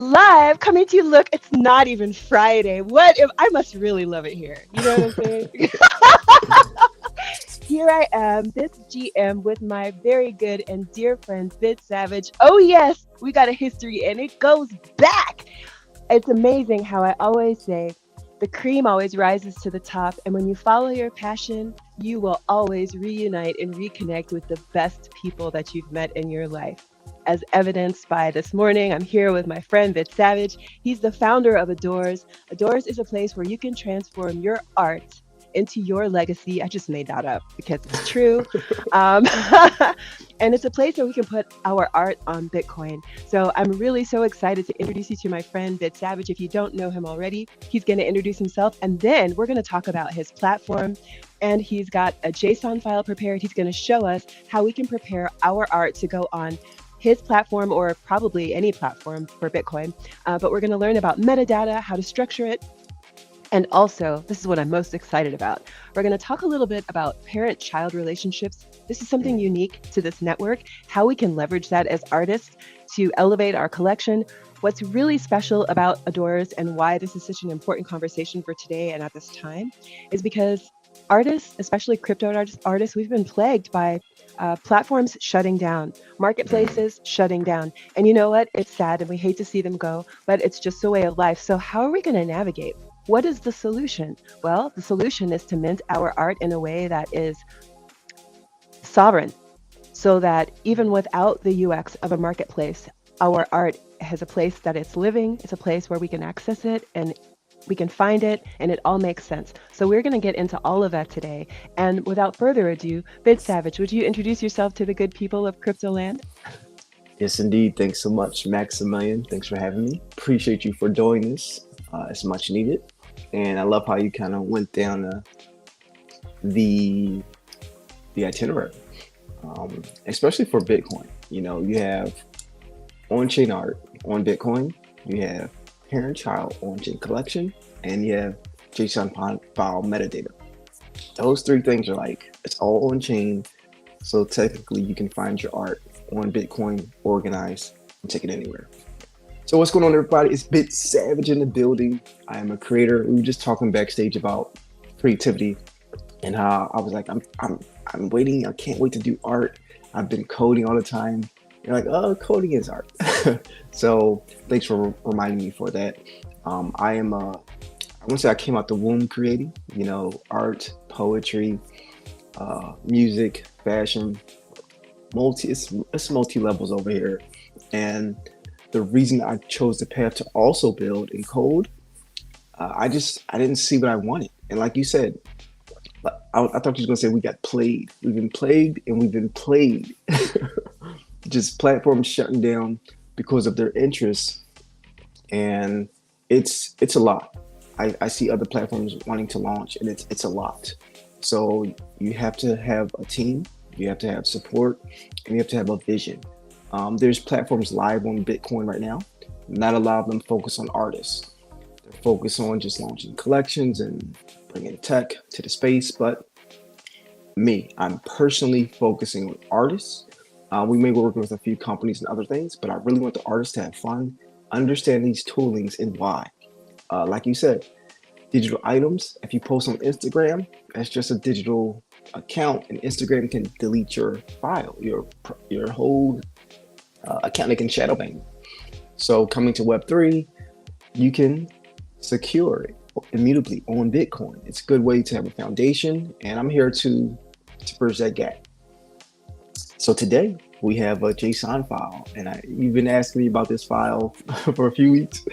Live coming to you. Look, it's not even Friday. What if I must really love it here? You know what I'm saying? Here I am, this GM with my very good and dear friend, Bit Savage. Oh, yes, we got a history and it goes back. It's amazing how I always say the cream always rises to the top, and when you follow your passion, you will always reunite and reconnect with the best people that you've met in your life. As evidenced by this morning, I'm here with my friend Bit Savage. He's the founder of Adores. Adores is a place where you can transform your art into your legacy. I just made that up because it's true. Um, and it's a place where we can put our art on Bitcoin. So I'm really so excited to introduce you to my friend Bit Savage. If you don't know him already, he's going to introduce himself, and then we're going to talk about his platform. And he's got a JSON file prepared. He's going to show us how we can prepare our art to go on his platform or probably any platform for Bitcoin. But we're going to learn about metadata, how to structure it, and also, this is what I'm most excited about. We're going to talk a little bit about parent child relationships. This is something unique to this network, how we can leverage that as artists to elevate our collection. What's really special about Adores and why this is such an important conversation for today and at this time is because artists, especially crypto artists, we've been plagued by platforms shutting down, Mm. marketplaces shutting down. And you know what? It's sad and we hate to see them go, but it's just a way of life. So, how are we going to navigate? What is the solution? Well, the solution is to mint our art in a way that is sovereign, so that even without the UX of a marketplace, our art has a place that it's living, it's a place where we can access it and we can find it, and it all makes sense. So we're going to get into all of that today. And without further ado, Bid Savage, would you introduce yourself to the good people of Cryptoland? Yes, indeed. Thanks so much, Maximilian. Thanks for having me. Appreciate you for doing this. It's much needed. And I love how you kind of went down the the itinerary, especially for Bitcoin. You know, you have on-chain art on Bitcoin, you have parent-child on-chain collection, and you have JSON file metadata. Those three things are like it's all on-chain, so technically you can find your art on Bitcoin, organized, and take it anywhere. So what's going on, everybody? It's Bit Savage in the building. I am a creator. We were just talking backstage about creativity and how I was like, I'm waiting. I can't wait to do art. I've been coding all the time. You're like, oh, coding is art. So thanks for reminding me for that. I am I want to say I came out the womb creating. You know, art, poetry, music, fashion, it's multi levels over here, and the reason I chose the path to also build in code, I didn't see what I wanted, and like you said, I thought you was gonna say we got played. We've been plagued and we've been played. Just platforms shutting down because of their interests, and it's a lot. I see other platforms wanting to launch, and it's a lot. So you have to have a team, you have to have support, and you have to have a vision. There's platforms live on Bitcoin right now. Not a lot of them focus on artists. They're focused on just launching collections and bringing tech to the space. But me, I'm personally focusing on artists. We may work with a few companies and other things, but I really want the artists to have fun, understand these toolings and why. Like you said, digital items. If you post on Instagram, that's just a digital account, and Instagram can delete your file, your whole account. They can shadow ban you. So coming to Web3, you can secure it immutably on Bitcoin. It's a good way to have a foundation, and I'm here to bridge that gap. So today we have a JSON file, and you've been asking me about this file for a few weeks,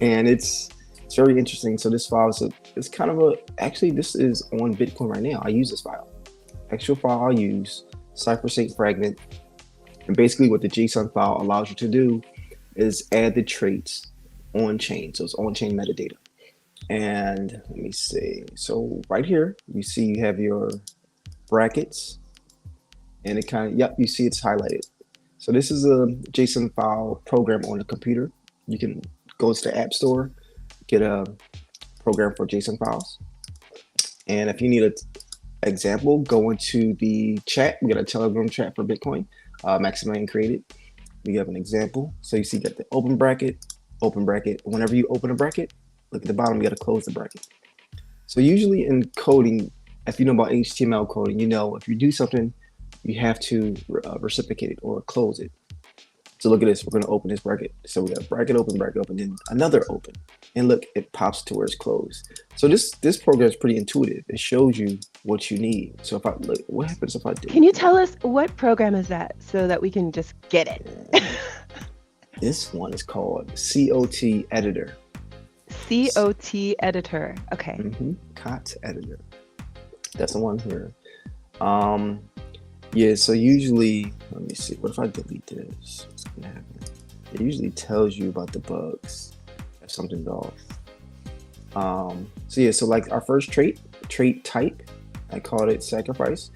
and it's very interesting. So this file is it's kind of a actually this is on Bitcoin right now. I use this file. Actual file I use Cypher fragment, and basically what the JSON file allows you to do is add the traits on chain. So it's on chain metadata. And let me see. So right here, you see you have your brackets, and it kind of yep, you see it's highlighted. So this is a JSON file program on the computer. You can go to the App Store, get a program for JSON files. And if you need an example, go into the chat. We got a Telegram chat for Bitcoin. Maximilian created. We have an example. So you see, you got the open bracket, open bracket. Whenever you open a bracket, look at the bottom, you got to close the bracket. So usually in coding, if you know about HTML coding, you know if you do something, you have to reciprocate it or close it. So look at this. We're going to open this bracket. So we got bracket open, then another open. And look, it pops to where it's closed. So this program is pretty intuitive. It shows you what you need. So if I look, what happens if I do? Can you tell us what program is that so that we can just get it? This one is called COT Editor. COT Editor. Okay. COT Editor. That's the one here. Yeah, so usually, let me see, what if I delete this? What's gonna happen? It usually tells you about the bugs if something's off. So yeah, so like our first trait type, I called it sacrifice.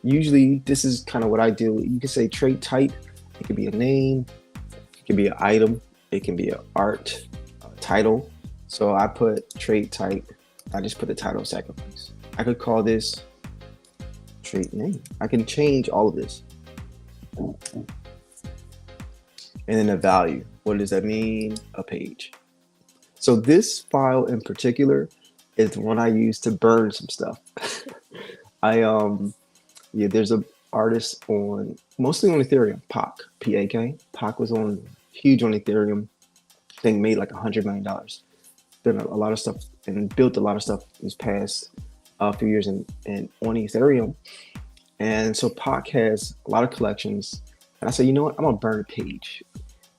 Usually this is kind of what I do. You can say trait type, it could be a name, it can be an item, it can be an art, title. So I put trait type, I just put the title sacrifice. I could call this trait name. I can change all of this. And then a value. What does that mean? A page. So this file in particular is the one I use to burn some stuff. Yeah, there's a artist on mostly on Ethereum, Pak, P-A-K. Pak was huge on Ethereum. I think made like $100 million. Done a lot of stuff and built a lot of stuff these past few years and on Ethereum. And so Pak has a lot of collections. And I said, you know what? I'm gonna burn a page.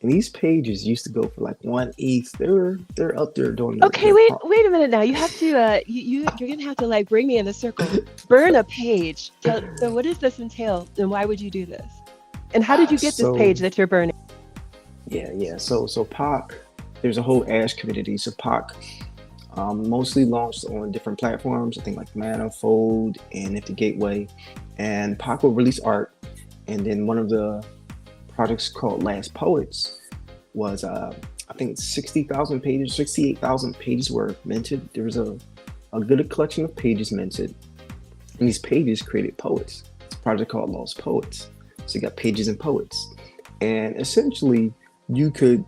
And these pages used to go for like 1 ETH. They're up there doing. Okay, wait a minute now. You have to you're gonna have to like bring me in a circle. Burn a page. So what does this entail, and why would you do this? And how did you get this page that you're burning? Yeah. So Pak, there's a whole Ash community. So Pak mostly launched on different platforms. I think like Manifold and Nifty Gateway. And Pak will release art, and then one of the projects called Last Poets was I think 60,000 pages, 68,000 pages were minted. There was a good collection of pages minted, and these pages created poets. It's a project called Lost Poets. So you got pages and poets, and essentially you could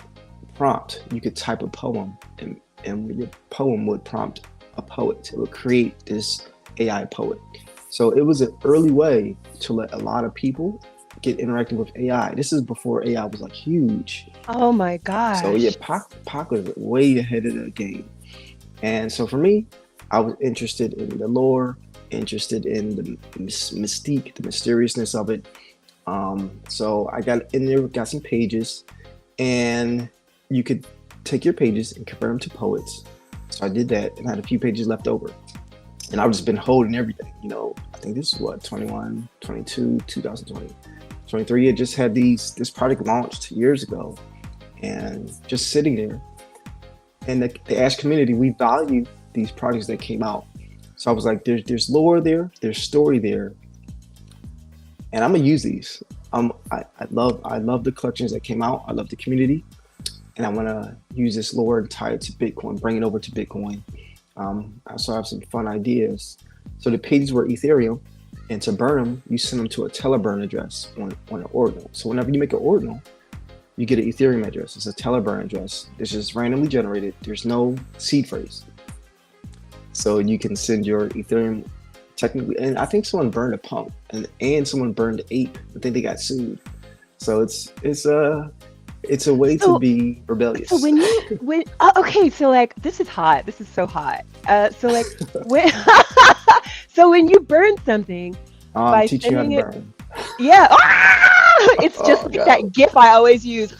type a poem, and your poem would prompt a poet. It would create this AI poet. So it was an early way to let a lot of people get interactive with AI. This is before AI was like huge. Oh my gosh. So yeah, Pak was way ahead of the game. And so for me, I was interested in the lore, interested in the mystique, the mysteriousness of it. So I got in there, got some pages, and you could take your pages and convert them to poets. So I did that and had a few pages left over. And I've just been holding everything, I think this is what, 21, 22, 2020, 23. It just had this product launched years ago and just sitting there. And the Ash community, we value these projects that came out. So I was like, there's lore there, there's story there. And I'm gonna use these. I love the collections that came out. I love the community. And I wanna use this lore and tie it to Bitcoin, bring it over to Bitcoin. I also have some fun ideas. So the pages were Ethereum, and to burn them, you send them to a Teleburn address on an ordinal. So whenever you make an ordinal, you get an Ethereum address. It's a Teleburn address. It's just randomly generated. There's no seed phrase. So you can send your Ethereum technically, and I think someone burned a pump and someone burned the ape. I think they got sued. So it's a way to be rebellious. So okay, so like this is hot. This is so hot. So like so when you burn something by teach you how to burn. Yeah. It's just like that GIF I always use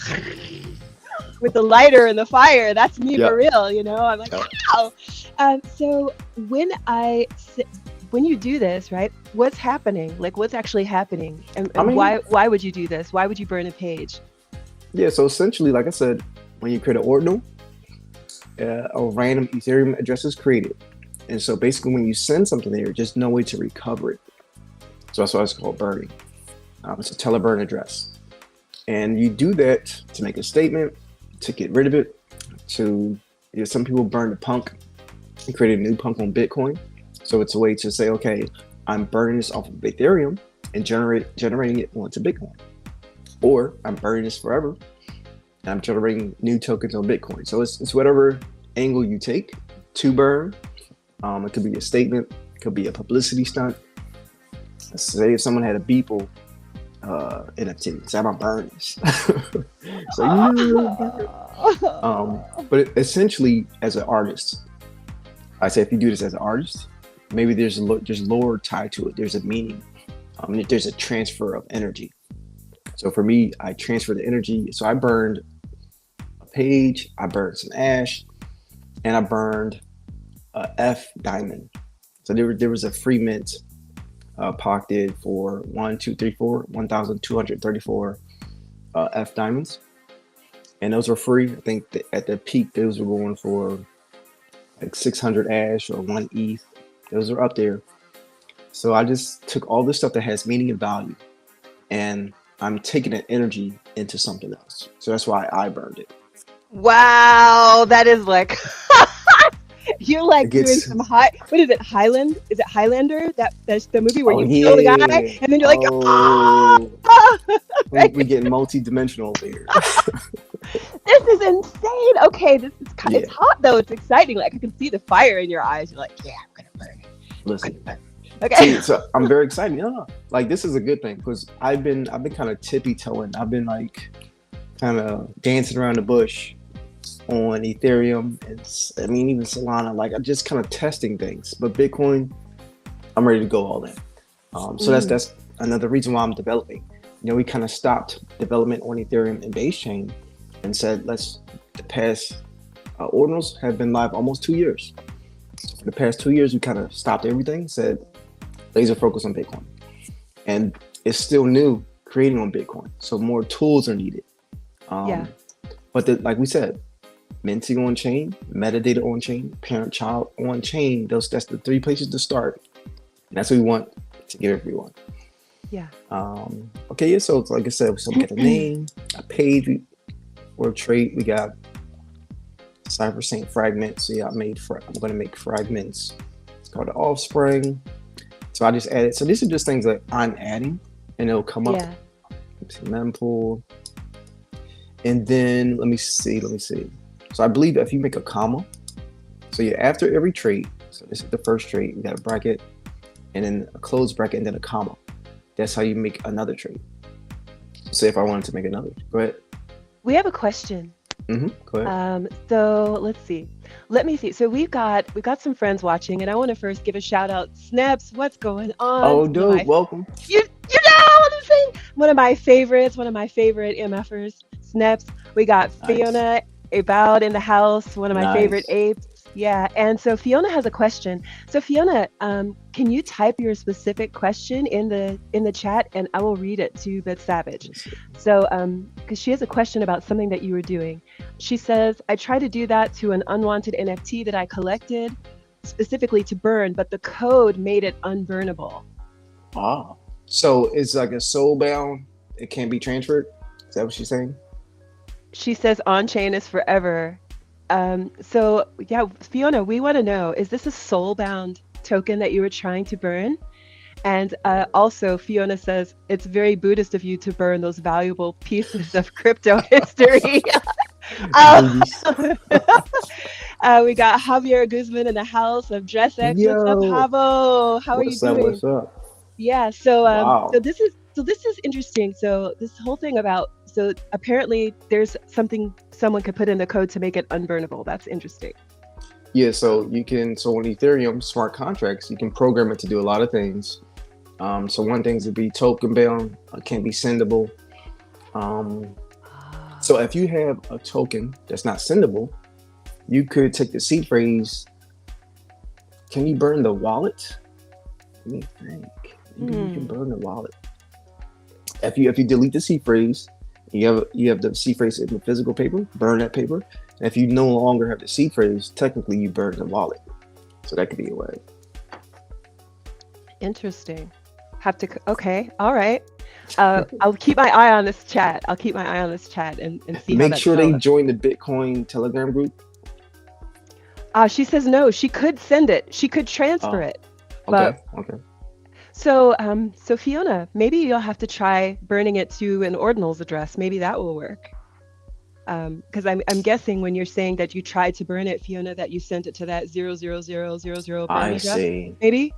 with the lighter and the fire. That's me for real, I'm like, wow. So when you do this, right? What's happening? Like what's actually happening? And why would you do this? Why would you burn a page? Yeah, so essentially, like I said, when you create an ordinal, a random Ethereum address is created. And so basically when you send something there, just no way to recover it. So that's why it's called burning. It's a Teleburn address. And you do that to make a statement, to get rid of it, some people burn the punk and create a new punk on Bitcoin. So it's a way to say, okay, I'm burning this off of Ethereum and generating it onto Bitcoin. Or I'm burning this forever and I'm generating new tokens on Bitcoin. So it's whatever angle you take to burn. It could be a statement, it could be a publicity stunt. Let's say if someone had a Beeple NFT, say I'm gonna burn this. So but essentially, as an artist, I say if you do this as an artist, maybe there's lore tied to it. There's a meaning. There's a transfer of energy. So for me, I transfer the energy. So I burned a page, I burned some ash, and I burned a F diamond. So there was a free mint pocketed for 1,234 F diamonds, and those were free. I think at the peak those were going for like 600 ash or 1 ETH. Those are up there. So I just took all this stuff that has meaning and value, and I'm taking that energy into something else. So that's why I burned it. Wow, that is like you're like It doing gets some what is it, Highland? Is it Highlander? That's the movie where oh you kill the guy and then you're like, oh ah! we get multi-dimensional there. This is insane. Okay, this is Yeah. it's hot though. It's exciting. Like I can see the fire in your eyes. You're like, yeah, I'm gonna burn it. Listen. Okay. See, so I'm very excited. Yeah, like this is a good thing because I've been kind of tippy toeing. I've been like kind of dancing around the bush on Ethereum and even Solana. Like I'm just kind of testing things. But Bitcoin, I'm ready to go all in. So that's another reason why I'm developing. We kind of stopped development on Ethereum and Base Chain and said the past ordinals have been live almost 2 years. For the past 2 years, we kind of stopped everything, said laser focus on Bitcoin. And it's still new creating on Bitcoin. So more tools are needed. But like we said, minting on chain, metadata on chain, parent child on chain, that's the 3 places to start. And that's what we want to give everyone. Yeah. Okay, yeah, so like I said, so we got a name, a page or a trait. We got Cypher Saint fragment. So yeah, I'm going to make fragments. It's called the offspring. So I just added. So these are just things that I'm adding, and it'll come up. Yeah. Let's see, mempool. And then let me see. So I believe if you make a comma, so yeah, after every trait. So this is the first trait. We got a bracket, and then a closed bracket, and then a comma. That's how you make another trait. Say if I wanted to make another. Go ahead. We have a question. Go ahead. So let's see. Let me see. So we've got some friends watching, and I want to first give a shout out. Snaps, what's going on? Oh, dude, welcome. You know what I'm saying? One of my favorite MFers. Snaps. We got Nice. Fiona About in the house. One of my Nice. favorite apes. Yeah. And so Fiona has a question. So Fiona, can you type your specific question in the chat, and I will read it to Bit Savage. So, because she has a question about something that you were doing. She says, I tried to do that to an unwanted NFT that I collected specifically to burn, but the code made it unburnable. Ah. So it's like a soul bound. It can't be transferred. Is that what she's saying? She says on-chain is forever. So yeah, Fiona, we want to know, is this a soul-bound token that you were trying to burn? And also, Fiona says, it's very Buddhist of you to burn those valuable pieces of crypto history. We got Javier Guzman in the house of DressX. What's up, Javo? How are you doing? What's up? Yeah, so Wow. so this is interesting. So this whole thing about, so apparently there's something someone could put in the code to make it unburnable. That's interesting. Yeah, so on Ethereum smart contracts, you can program it to do a lot of things. So one thing is to be token bound, can't be sendable. So if you have a token that's not sendable, you could take the seed phrase. Can you burn the wallet? Let me think. Maybe you can burn the wallet. If you delete the seed phrase, you have the seed phrase in the physical paper, burn that paper. And if you no longer have the seed phrase, technically you burn the wallet. So that could be a way. Interesting. Okay, all right. I'll keep my eye on this chat. and see how Make that sure they goes. join the Bitcoin Telegram group. She says no. She could send it. She could transfer it. Okay. So, so Fiona, maybe you'll have to try burning it to an ordinals address. Maybe that will work. Because I'm guessing when you're saying that you tried to burn it, Fiona, that you sent it to that 00000 burn I address, see. maybe.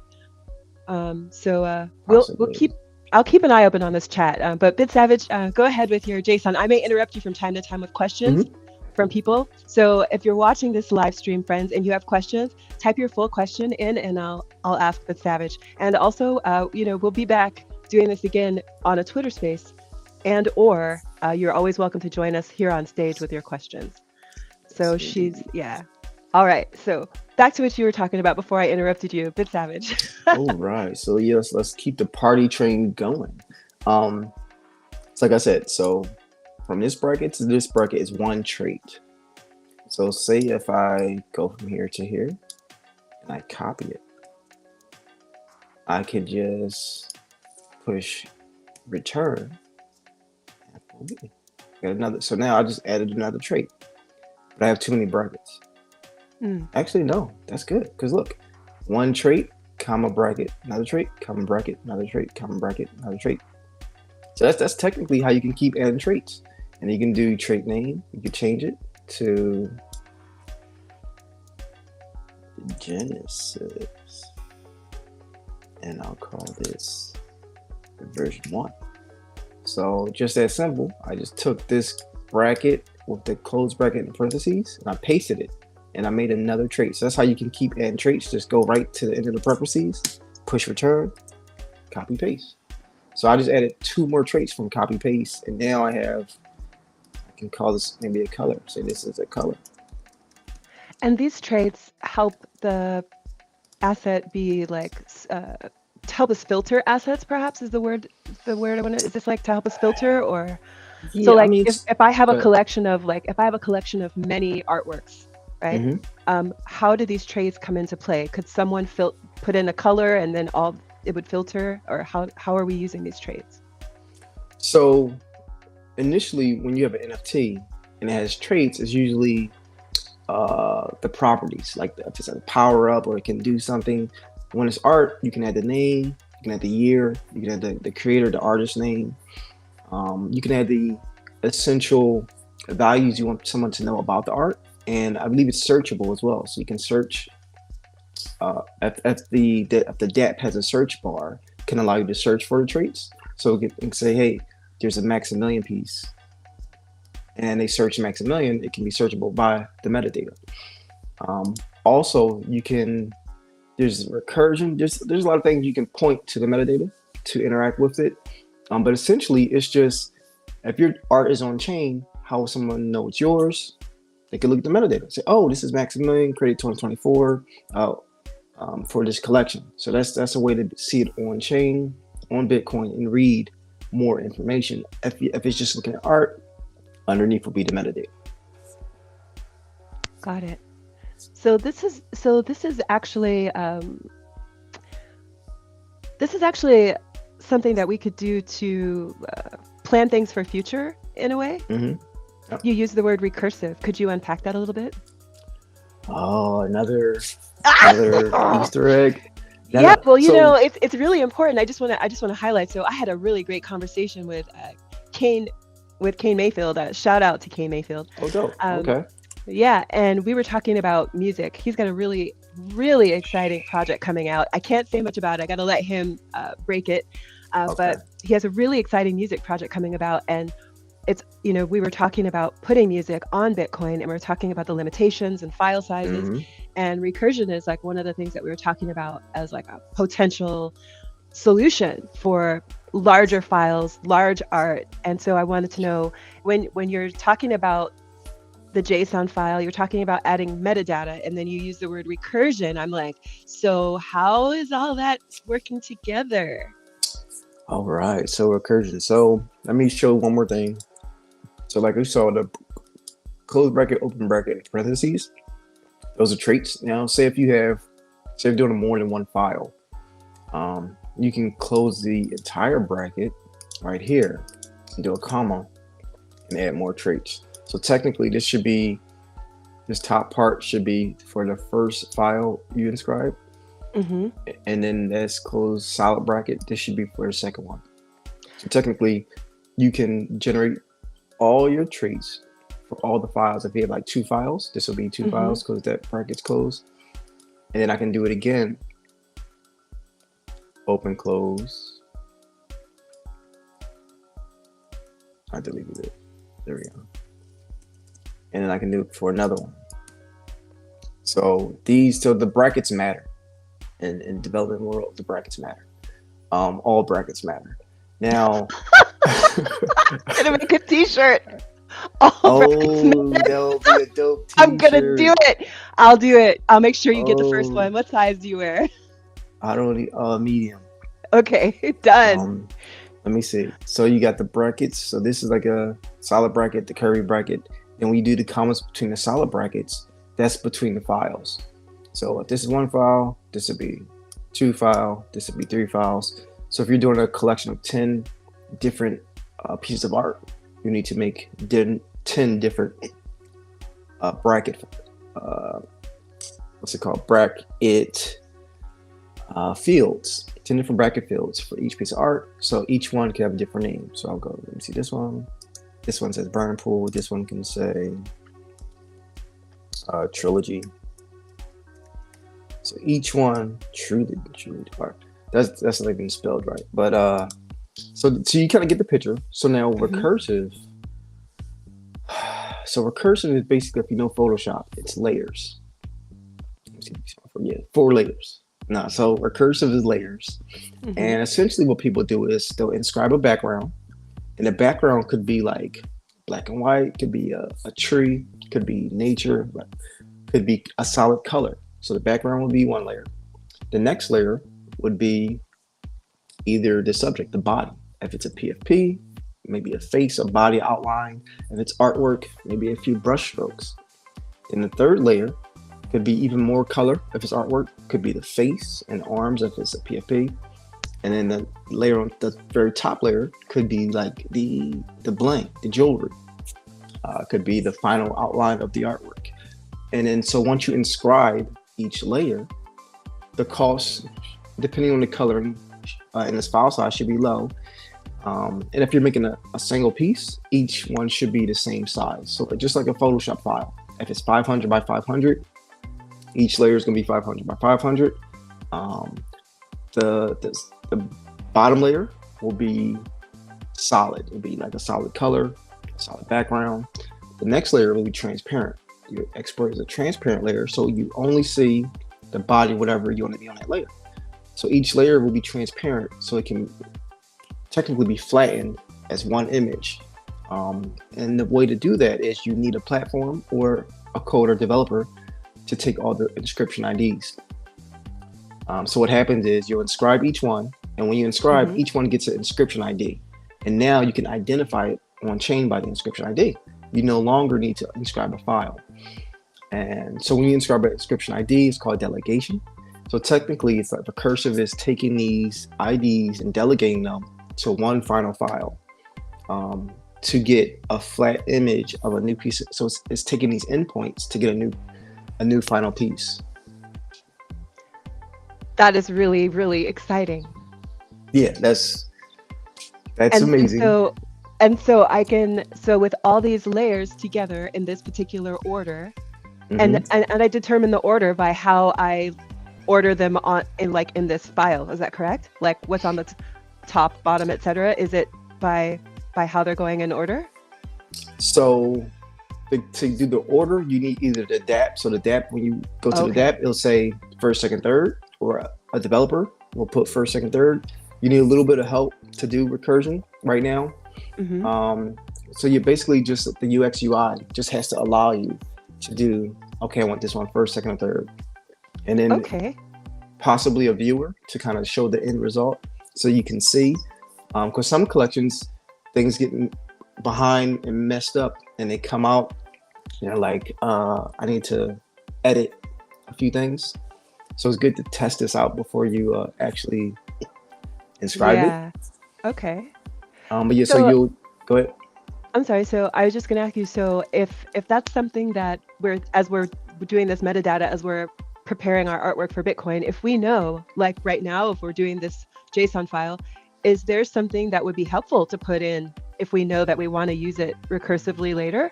We'll Possibly. keep. I'll keep an eye open on this chat. But Bit Savage, go ahead with your JSON. I may interrupt you from time to time with questions Hmm. from people. So if you're watching this live stream, friends, and you have questions, type your full question in, and I'll ask Bit Savage. And also, we'll be back doing this again on a Twitter Space, and or you're always welcome to join us here on stage with your questions. Yes, So indeed. yeah. All right. So back to what you were talking about before I interrupted you, Bit Savage. All right. So yes, let's keep the party train going. Um, it's like I said. So from this bracket to this bracket is one trait. So say if I go from here to here and I copy it, I could just push return. Got another. So now I just added another trait, but I have too many brackets. Mm, Actually, no, that's good because look, one trait, comma bracket, another trait, comma bracket, another trait, comma bracket, another trait. So that's technically how you can keep adding traits, and you can do trait name. You can change it to Genesis, and I'll call this version 1. So just that simple. I just took this bracket with the closed bracket in parentheses and I pasted it and I made another trait. So that's how you can keep adding traits. Just go right to the end of the parentheses, push return, copy paste. So I just added 2 more traits from copy paste, and now I can call this maybe a color. Say this is a color. And these traits help the asset be like to help us filter assets. Perhaps is the word. The word I want to. Is this like to help us filter, or so Yeah, I like mean, if I have a but collection of many artworks, right? hmm How do these traits come into play? Could someone put in a color and then all it would filter, or how are we using these traits? so initially when you have an NFT and it has traits, it's usually the properties, like if it's a power up or it can do something. When it's art, you can add the name, you can add the year, you can add the creator, the artist name. You can add the essential values you want someone to know about the art, and I believe it's searchable as well. So you can search if the DApp has a search bar, it can allow you to search for the traits. So it can say, hey, there's a Maximilian piece, and they search Maximilian. It can be searchable by the metadata. Um, Also, you can there's recursion. There's a lot of things you can point to the metadata to interact with it. But essentially, it's just if your art is on chain, how will someone know it's yours? They can look at the metadata, say, "Oh, this is Maximilian, created 2024 for this collection." So that's a way to see it on chain, on Bitcoin, and read more information. If it's just looking at art, underneath will be the metadata. Got it. So this is actually something that we could do to plan things for future in a way. Hmm. You use the word recursive. Could you unpack that a little bit? Oh, another Easter egg. No, Yeah, no. well, So it's really important. I just want to highlight. So I had a really great conversation with Kane Kane Mayfield. Shout out to Kane Mayfield. oh, dope. Um, Okay. yeah, and we were talking about music. He's got a really, really exciting project coming out. I can't say much about it. I got to let him break it. Okay. But he has a really exciting music project coming about, and we were talking about putting music on Bitcoin, and we are talking about the limitations and file sizes, Hmm. and recursion is like one of the things that we were talking about as like a potential solution for larger files, large art. And so I wanted to know when you're talking about the JSON file, you're talking about adding metadata, and then you use the word recursion. I'm like, so how is all that working together? All right. So recursion. So let me show one more thing. So like we saw the close bracket, open bracket, parentheses. Those are traits. Now, say if you're doing more than one file, you can close the entire bracket right here and do a comma and add more traits. So technically, this top part should be for the first file you inscribe, Mm-hmm. and then this closed solid bracket. This should be for the second one. So technically, you can generate all your traits for all the files. If you have like two files, this will be two Mm-hmm. files because that bracket's closed. And then I can do it again. Open, close. I deleted it. There we go. And then I can do it for another one. So the brackets matter. In development world, the brackets matter. All brackets matter. Now, I'm gonna make a T-shirt. All brackets oh, matter. that'll be a dope I'm gonna do T-shirt. it. I'll do it. I'll make sure you get the first Oh, one. What size do you wear? I don't need medium. Okay, done. Um, Let me see. So you got the brackets. So this is like a solid bracket, the curly bracket. Then we do the comments between the solid brackets. That's between the files. So if this is one file, this would be two file. This would be three files. So if you're doing a collection of 10 different pieces of art, you need to make 10 different bracket. What's it called? Bracket fields. 10 different bracket fields for each piece of art. So each one can have a different name. So I'll go, let me see this one. This one says Burn Pool. This one can say Trilogy. So each one, truly art. That's not even spelled right. But so you kind of get the picture. So now recursive. So recursive is basically, if you know Photoshop, it's layers. Yeah, 4 layers. No, so recursive is layers. And essentially what people do is they'll inscribe a background. And the background could be like black and white, could be a tree, could be nature, could be a solid color. So the background would be one layer. The next layer would be either the subject, the body. If it's a PFP, maybe a face, a body outline. If it's artwork, maybe a few brush strokes. Then the third layer could be even more color. If it's artwork, could be the face and arms if it's a PFP. And then the layer on the very top layer could be like the blank, the jewelry. Could be the final outline of the artwork. And then so once you inscribe each layer, the cost, depending on the coloring in this file size, should be low. And if you're making a single piece, each one should be the same size. So just like a Photoshop file, if it's 500 by 500, each layer is going to be 500 by 500. The bottom layer will be solid. It'll be like a solid color, a solid background. The next layer will be transparent. Your export is a transparent layer, so you only see the body, whatever you want to be on that layer. So each layer will be transparent, so it can technically be flattened as one image. And the way to do that is you need a platform or a coder developer to take all the inscription IDs. So what happens is you'll inscribe each one, and when you inscribe, each one gets an inscription ID. And now you can identify it on chain by the inscription ID. You no longer need to inscribe a file. And so when you inscribe an inscription ID, it's called delegation. So technically, it's like recursive is taking these IDs and delegating them to one final file to get a flat image of a new piece. So it's taking these endpoints to get a new final piece. That is really, really exciting. Yeah, that's And amazing. so with all these layers together in this particular order, and I determine the order by how I order them in this file. Is that correct? Like what's on the top, bottom, etc. Is it by how they're going in order? So to do the order, you need either the DAP. So the DAP, when you go to the DAP, it'll say first, second, third, or a developer will put first, second, third. You need a little bit of help to do recursion right now. So you basically just, the UX UI just has to allow you to do, okay, I want this one first, second, and third. And then possibly a viewer to kind of show the end result so you can see. Because some collections, things get behind and messed up and they come out, like, I need to edit a few things. So it's good to test this out before you actually inscribe it. Okay. But yeah, so you'll go ahead. I'm sorry. So I was just going to ask you. So if that's something that we're doing this metadata, as we're preparing our artwork for Bitcoin, if we know, like right now, if we're doing this JSON file, is there something that would be helpful to put in if we know that we want to use it recursively later?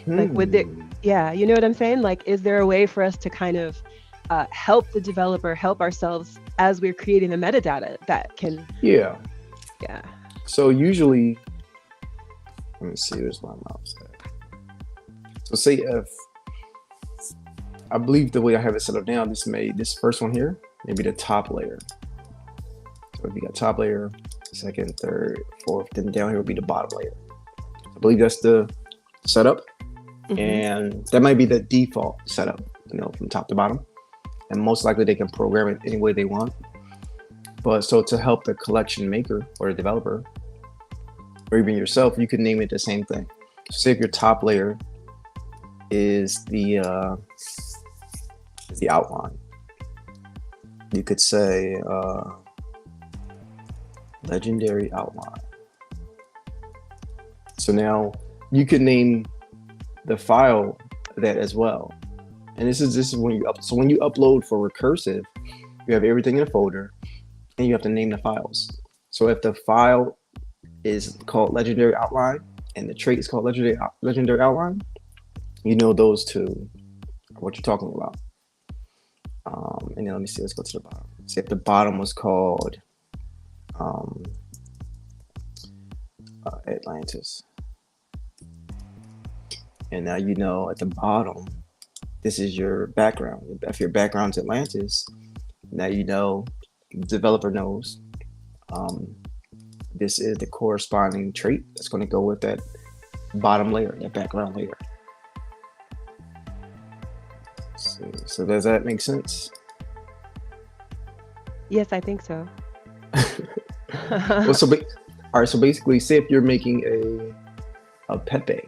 Like, would it, Hmm. yeah, you know what I'm saying? Like, is there a way for us to kind of help the developer, help ourselves as we're creating the metadata that can, Yeah. yeah. So usually, let me see. Where's my mouse at? So say if I believe the way I have it set up now, this first one here, maybe the top layer. So if you got top layer, second, third, fourth, then down here will be the bottom layer. I believe that's the setup, Hmm. and that might be the default setup, from top to bottom. And most likely they can program it any way they want. But so to help the collection maker or the developer, or even yourself, you could name it the same thing. So say if your top layer is the outline, you could say legendary outline. So now you could name the file that as well. And this is when you upload for recursive, you have everything in a folder, and you have to name the files. So if the file is called legendary outline and the trait is called legendary outline, you know those two are what you're talking about. And then let me see. Let's go to the bottom. See if the bottom was called um, Atlantis, and now you know at the bottom this is your background. If your background's Atlantis, now you know the developer knows um, this is the corresponding trait that's going to go with that bottom layer, that background layer. So does that make sense? Yes, I think so. Well, all right. So basically, say if you're making a Pepe,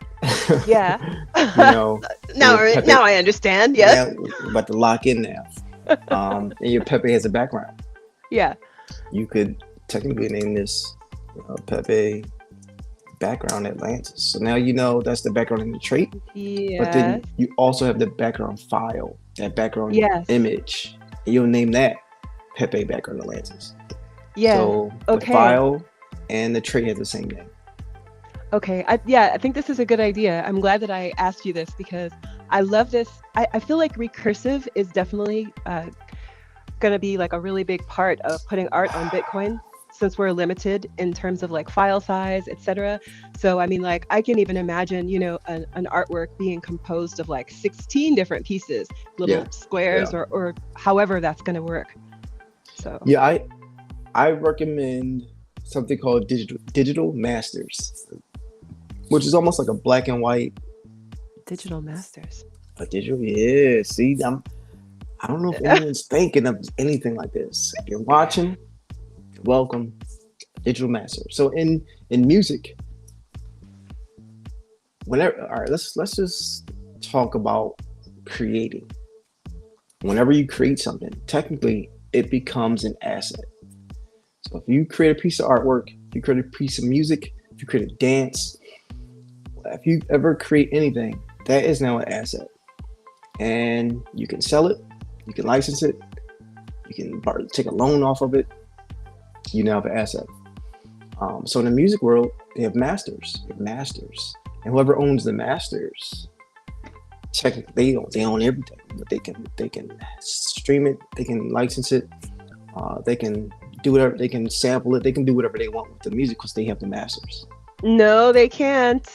Yeah. you know, now, your Pepe. now I understand. Yes. Now we're about to lock in now. And your Pepe has a background. Yeah. You could technically name this Pepe background Atlantis. So now you know that's the background in the trait, but Yes. then you also have the background file, that background Yes. image, and you'll name that Pepe background Atlantis. Yeah. So the Okay. file and the trait have the same name. Okay. Yeah, I think this is a good idea. I'm glad that I asked you this because I love this. I feel like recursive is definitely going to be like a really big part of putting art on Bitcoin since we're limited in terms of like file size, etc. So I mean, like I can even imagine, an artwork being composed of like 16 different pieces, Yeah, little squares yeah, or however that's going to work. So yeah. I recommend something called digital masters, which is almost like a black and white. digital masters. A digital, yeah. See, I don't know if anyone's thinking of anything like this. If you're watching, welcome, digital master. So in music, whenever, all right, let's just talk about creating. Whenever you create something, technically it becomes an asset. So if you create a piece of artwork, if you create a piece of music, if you create a dance, if you ever create anything, that is now an asset, and you can sell it, you can license it, you can take a loan off of it. You now have an asset. So in the music world, they have masters. They have masters, and whoever owns the masters, technically they own everything. But they can stream it, they can license it, they can do whatever, they can sample it, they can do whatever they want with the music because they have the masters. No, they can't.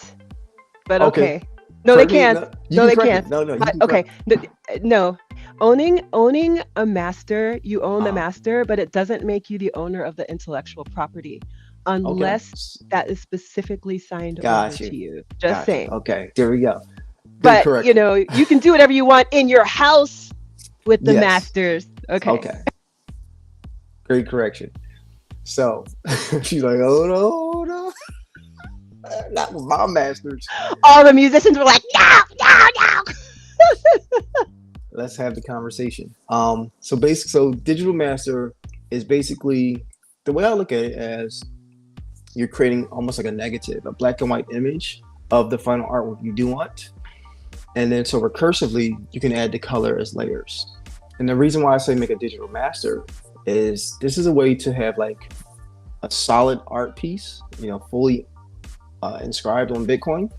But Okay, okay. No, they correct me. can't. No, you No, can they correct me. can't. No, you But can okay. correct. No. Owning a master, you own the Uh, master, but it doesn't make you the owner of the intellectual property okay, unless that is specifically signed over got to you, you. Just got you. saying. Okay, there we go. Good But, correction. you can do whatever you want in your house with the Yes. masters. Okay. Okay. Great correction. So she's like, oh no, no, not with my masters. All the musicians were like, no, no, no. Let's have the conversation. So digital master is basically the way I look at it as you're creating almost like a negative, a black and white image of the final artwork you do want. And then so recursively, you can add the color as layers. And the reason why I say make a digital master is this is a way to have like a solid art piece, fully inscribed on Bitcoin.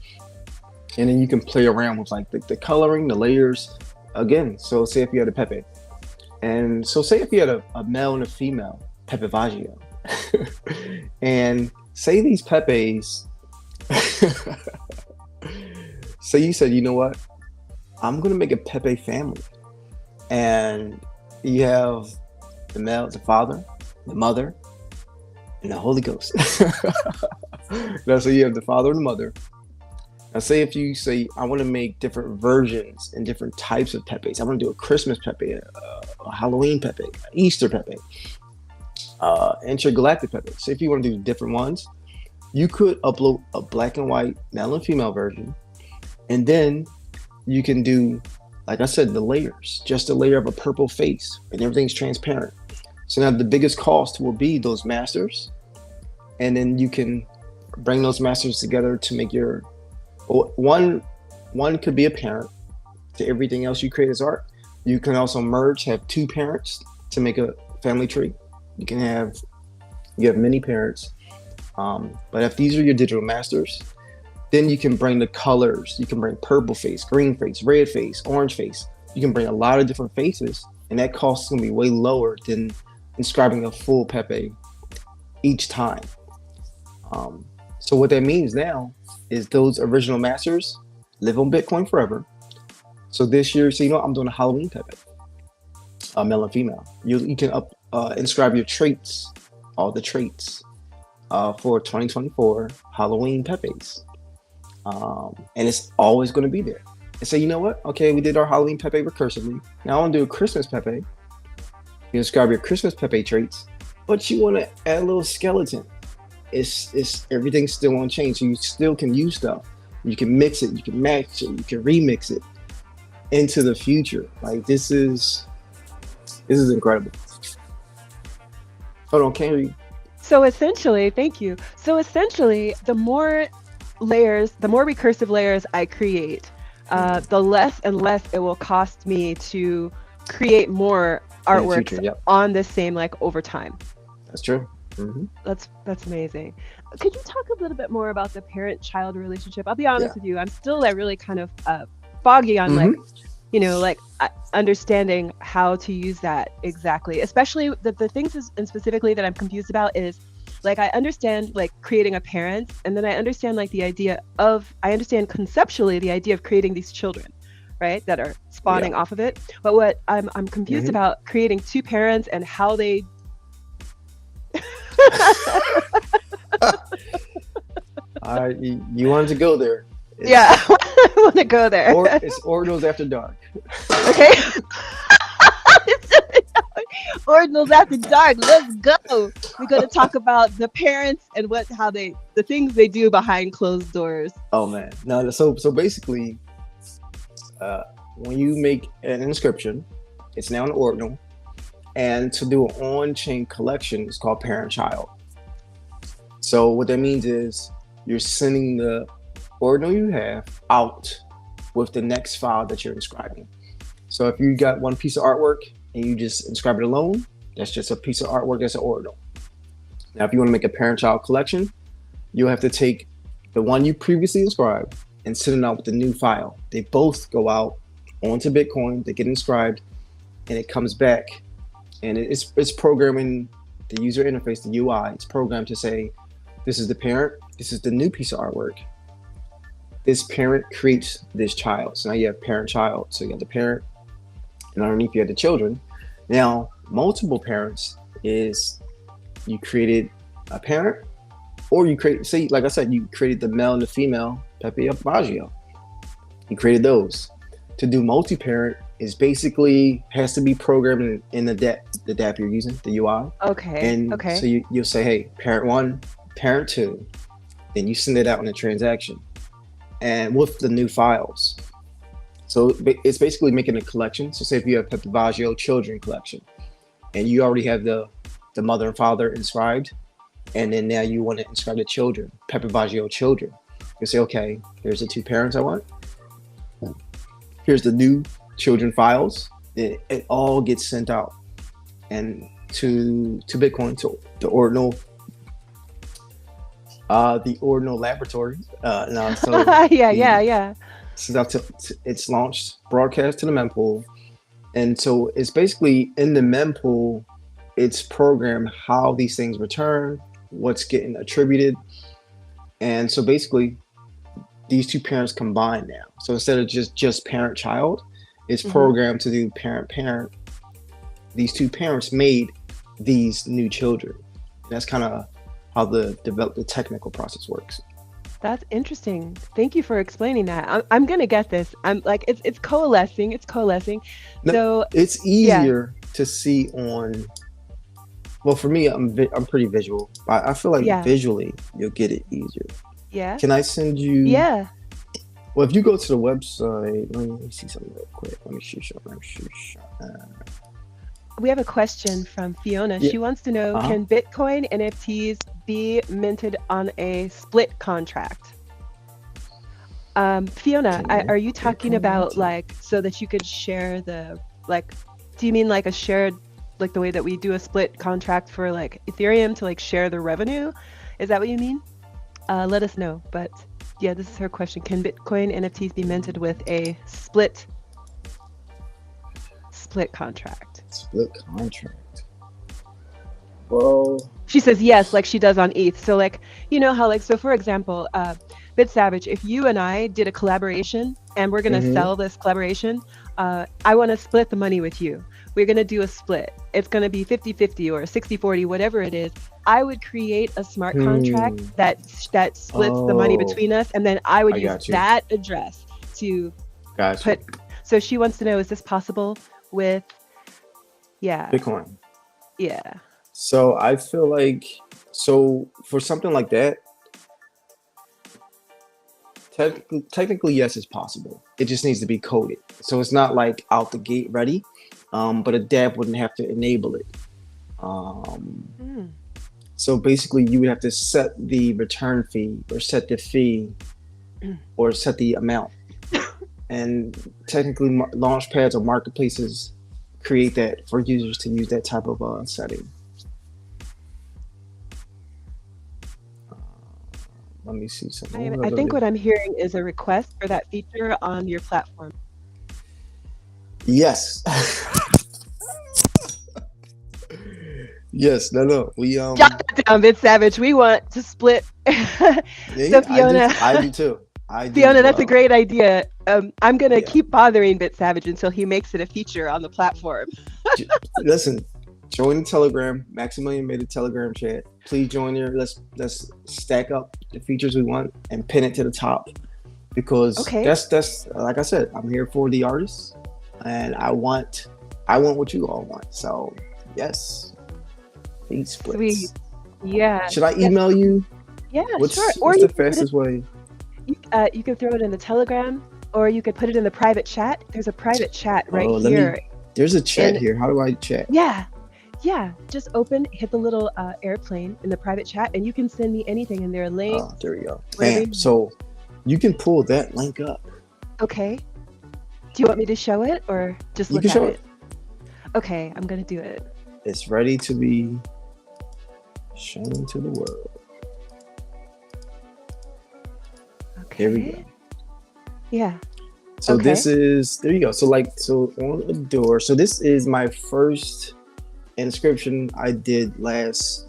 and then you can play around with like the coloring, the layers. Again, so say if you had a Pepe, and so say if you had a male and a female Pepe Baggio, and say these Pepes, say you said, you know what, I'm gonna make a Pepe family, and you have the male, the father, the mother, and the Holy Ghost. Now, so you have the father and the mother. Now, say if you say, I want to make different versions and different types of Pepes. I want to do a Christmas Pepe, a Halloween Pepe, Easter Pepe, intergalactic Pepe. So if you want to do different ones, you could upload a black and white male and female version, and then you can do, like I said, the layers, just a layer of a purple face, and everything's transparent. So now the biggest cost will be those masters, and then you can bring those masters together to make your one could be a parent to everything else you create as art. You can also merge, have two parents to make a family tree. You have many parents, but if these are your digital masters, then you can bring the colors. You can bring purple face, green face, red face, orange face. You can bring a lot of different faces, and that cost is going to be way lower than inscribing a full Pepe each time. So what that means now is those original masters live on Bitcoin forever. So this year, so I'm doing a Halloween Pepe, male and female. You can inscribe your traits, all the traits, for 2024 Halloween Pepes. And it's always going to be there. And say, you know what? Okay, we did our Halloween Pepe recursively. Now I want to do a Christmas Pepe. You inscribe your Christmas Pepe traits, but you want to add a little skeleton. It's everything's still on chain, so you still can use stuff. You can mix it, you can match it, you can remix it into the future. Like this is incredible. Hold on, can you? So essentially, thank you. So essentially, the more layers, the more recursive layers I create, the less and less it will cost me to create more artworks future, yep. on the same, like, over time. That's true. Mm-hmm. That's amazing. Could you talk a little bit more about the parent-child relationship? I'll be honest with you, I'm still like really kind of foggy on like understanding how to use that exactly. Especially the things and specifically that I'm confused about is, like, I understand like creating a parent, and then I understand like I understand conceptually the idea of creating these children, right, that are spawning off of it. But what I'm confused about creating two parents and how they you wanted to go there. I want to go there. It's Ordinals After Dark. Okay. Ordinals After Dark. Let's go. We're going to talk about the parents and the things they do behind closed doors. Oh man, no. So basically, when you make an inscription, it's now an ordinal, and to do an on-chain collection is called parent-child. So what that means is you're sending the ordinal you have out with the next file that you're inscribing. So if you got one piece of artwork and you just inscribe it alone, that's just a piece of artwork, that's an ordinal. Now, if you want to make a parent-child collection, you'll have to take the one you previously inscribed and send it out with the new file. They both go out onto Bitcoin, they get inscribed, and it comes back. And it's programming the user interface, the UI. It's programmed to say, this is the parent, this is the new piece of artwork. This parent creates this child. So now you have parent-child. So you have the parent, and underneath you have the children. Now, multiple parents is you created a parent, or you create, say, like I said, you created the male and the female Pepe Baggio. You created those. To do multi-parent is basically has to be programmed in the dApp you're using, the UI. Okay. And so you'll say, hey, parent one, parent two, then you send it out in a transaction, and with the new files. So it's basically making a collection. So say if you have Pepe Baggio children collection, and you already have the mother and father inscribed, and then now you want to inscribe the children, Pepe Baggio children. You say, okay, here's the two parents I want. Here's the new children files. It all gets sent out and to Bitcoin, to the ordinal laboratory. Yeah. Since it's launched, broadcast to the mempool, and so it's basically in the mempool. It's programmed how these things return, what's getting attributed, and so basically these two parents combine now. So instead of just parent child, it's Hmm. programmed to do parent parent. These two parents made these new children. That's kind of how the technical process works. That's interesting. Thank you for explaining that. I'm gonna get this. I'm like, it's coalescing. It's coalescing. No, So it's yeah, easier to see on. Well, for me, I'm pretty visual. I feel like yeah, visually you'll get it easier. yeah, Can I send you? yeah. Well, if you go to the website, let me see something real quick. Let me shoot shot. Let me shoot shot. We have a question from Fiona. Yeah. She wants to know, Uh-huh. can Bitcoin NFTs be minted on a split contract? Fiona, Can are you talking Bitcoin about NFT? like so that you could share the like? Do you mean like a shared like the way that we do a split contract for like Ethereum to like share the revenue? Is that what you mean? Let us know. But yeah, this is her question. Can Bitcoin NFTs be minted with a split contract? Split contract. Well, She says yes, like she does on ETH. So like, you know how like, so for example, Bit Savage, if you and I did a collaboration and we're gonna hmm sell this collaboration, I wanna split the money with you. We're gonna do a split. It's gonna be 50-50 or 60-40, whatever it is. I would create a smart contract Hmm. that splits the money Oh, between us, and then I would I use got you. that address to Got you. put. So she wants to know, is this possible with, yeah, Bitcoin. yeah. So I feel like so for something like that, technically yes, it's possible. It just needs to be coded. So it's not like out the gate ready. But a dApp wouldn't have to enable it. Um, Mm. so basically, you would have to set the return fee or set the fee or set the amount. And technically, launch pads or marketplaces create that for users to use that type of setting. Uh, Let me see something. What was I I gonna think do? what I'm hearing is a request for that feature on your platform. Yes. Yes, no. We Jot that down, Bit Savage. We want to split. So yeah, Fiona, I do too. I do as Fiona, that's a well. great idea. I'm gonna Yeah. keep bothering Bit Savage until he makes it a feature on the platform. Listen, join the Telegram. Maximilian made a Telegram chat. Please join here. Let's stack up the features we want and pin it to the top because Okay, that's like I said, I'm here for the artists and I want what you all want. So yes, these sweet. splits. Yeah, Should I yeah, email you? yeah, sure. Or What's you the can put it. fastest way? You can throw it in the Telegram, or you could put it in the private chat. There's a private chat right Oh, let me. here. There's a chat And here. How do I chat? yeah, yeah. Just open, hit the little airplane in the private chat, and you can send me anything in there, Oh, links, there we go. whatever. Bam. So you can pull that link up. Okay. Do you want me to show it or just You look can at show it? it. Okay, I'm gonna do it. It's ready to be shown to the world. Here we go. Okay. Yeah. So Okay. this is there you go. So on the door. So this is my first inscription I did last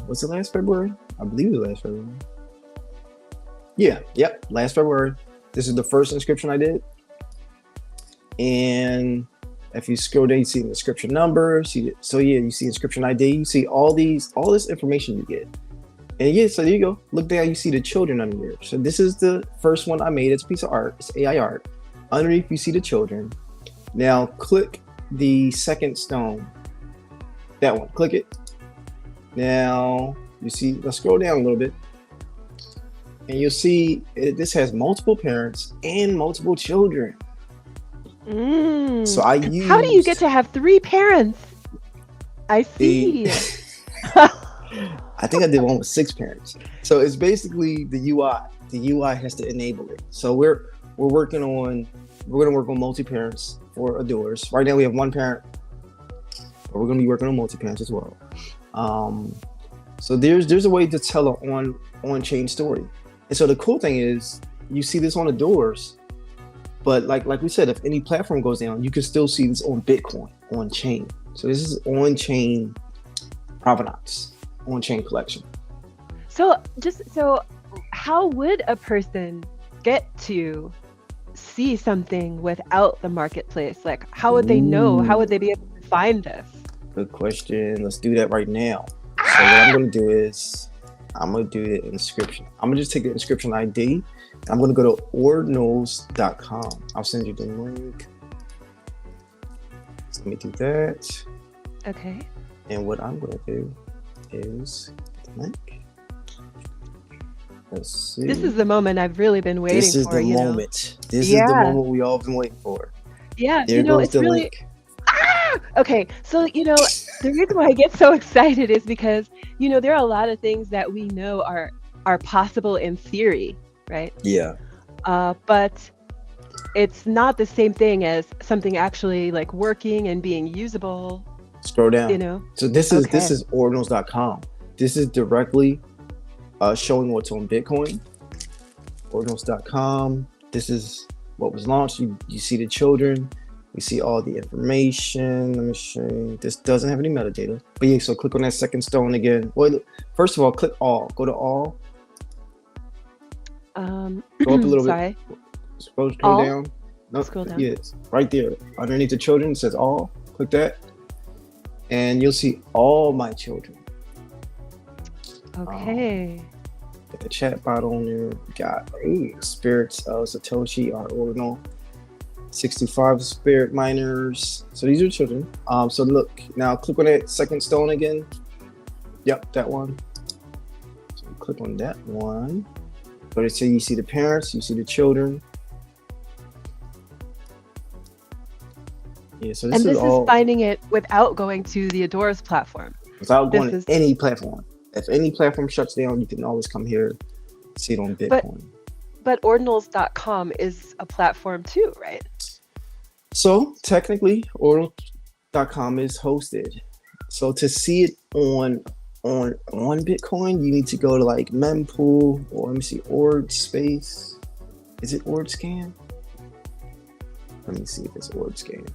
was it last February? I believe it was last February. Yeah, yep, last February. This is the first inscription I did. And if you scroll down, you see the inscription number. You see inscription ID. You see all this information you get. And yeah, so there you go. Look down, you see the children under there. So this is the first one I made. It's a piece of art. It's AI art. Underneath, you see the children. Now click the second stone. That one. Click it. Now you see. Let's scroll down a little bit, and you'll see this has multiple parents and multiple children. Mm. So I How do you get used to have 3 parents? I the. see. I think I did one with 6 parents. So it's basically the UI. The UI has to enable it. So we're working on we're gonna work on multi-parents for Adores. Right now we have 1 parent, but we're gonna be working on multi-parents as well. So there's a way to tell an on-chain story. And so the cool thing is you see this on the doors. But like we said, if any platform goes down, you can still see this on Bitcoin, on chain. So this is on chain provenance, on chain collection. So how would a person get to see something without the marketplace? Like, how would they know? How would they be able to find this? Good question. Let's do that right now. So what I'm going to do is I'm going to do the inscription. I'm going to just take the inscription ID. I'm going to go to ordinals.com. I'll send you the link. So let me do that. Okay. And what I'm going to do is link. Let's see. This is the moment I've really been waiting for. This is the moment. This is the moment we all been waiting for. Yeah. There goes it's the really link. Okay, so the reason why I get so excited is because there are a lot of things that we know are possible in theory, right? Yeah. But it's not the same thing as something actually like working and being usable. Scroll down. So this is ordinals.com. This is directly showing what's on Bitcoin. Ordinals.com. This is what was launched. You see the children. You see all the information. Let me show you. This doesn't have any metadata. But yeah, so click on that second stone again. Well, first of all, click all. Go to all. Go up a little bit. Scroll down. No, scroll down. Yes, right there. Underneath the children, it says all. Click that. And you'll see all my children. Okay. Got the chat bot on there. Got spirits of Satoshi, our ordinal. 65 spirit miners. So these are children. So look, now click on that second stone again. Yep, that one. So click on that one. But it says you see the parents, you see the children. Yeah, so this is finding it without going to the Adores platform. Without going to any platform. If any platform shuts down, you can always come here, see it on Bitcoin. But ordinals.com is a platform too, right? So technically, ordinals.com is hosted. So to see it on Bitcoin, you need to go to like mempool or let me see, OrdSpace. Is it OrdScan? Let me see if it's OrdScan.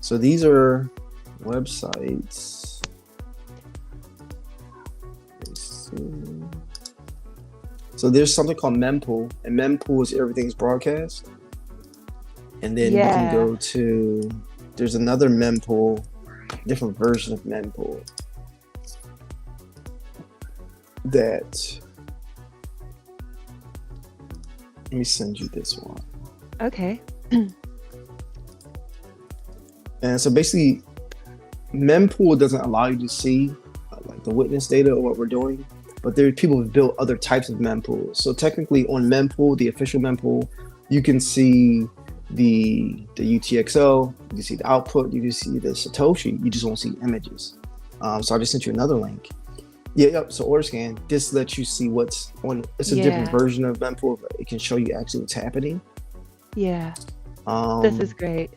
So these are websites. Let's see. So there's something called mempool, and mempool is everything's broadcast. And then you can go to, there's another mempool, different version of mempool that, let me send you this one. Okay. And so basically, mempool doesn't allow you to see like the witness data or what we're doing, but there are people who've built other types of mempools. So technically on mempool, the official mempool, you can see the UTXO, you can see the output, you can see the Satoshi, you just won't see images. So I just sent you another link. Yep. So OrdScan, this lets you see what's on. It's a different version of mempool. It can show you actually what's happening. Yeah. This is great.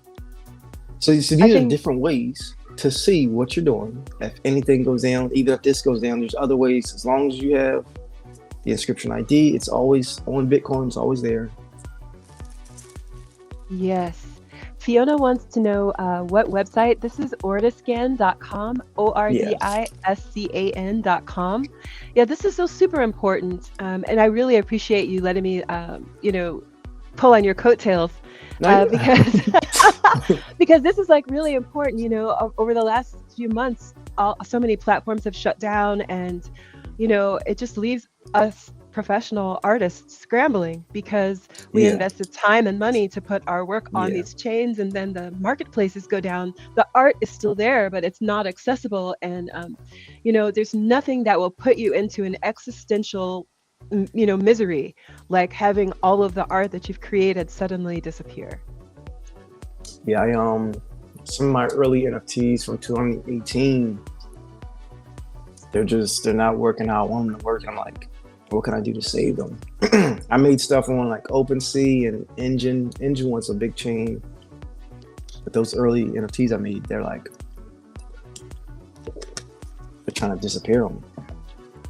So these are different ways to see what you're doing. If anything goes down, even if this goes down, there's other ways. As long as you have the inscription ID, it's always on Bitcoin. It's always there. Yes. Fiona wants to know what website. This is ordiscan.com, ORDISCAN.com. Yeah, this is so super important. And I really appreciate you letting me, pull on your coattails because this is like really important. Over the last few months, so many platforms have shut down, and it just leaves us professional artists scrambling because we invested time and money to put our work on these chains, and then the marketplaces go down. The art is still there, but it's not accessible, and there's nothing that will put you into an existential misery like having all of the art that you've created suddenly disappear. I some of my early NFTs from 2018, they're not working how I want them to work. I'm like, what can I do to save them? I made stuff on like OpenSea and Engine. Engine was a big chain, but those early NFTs I made, they're trying to disappear on me.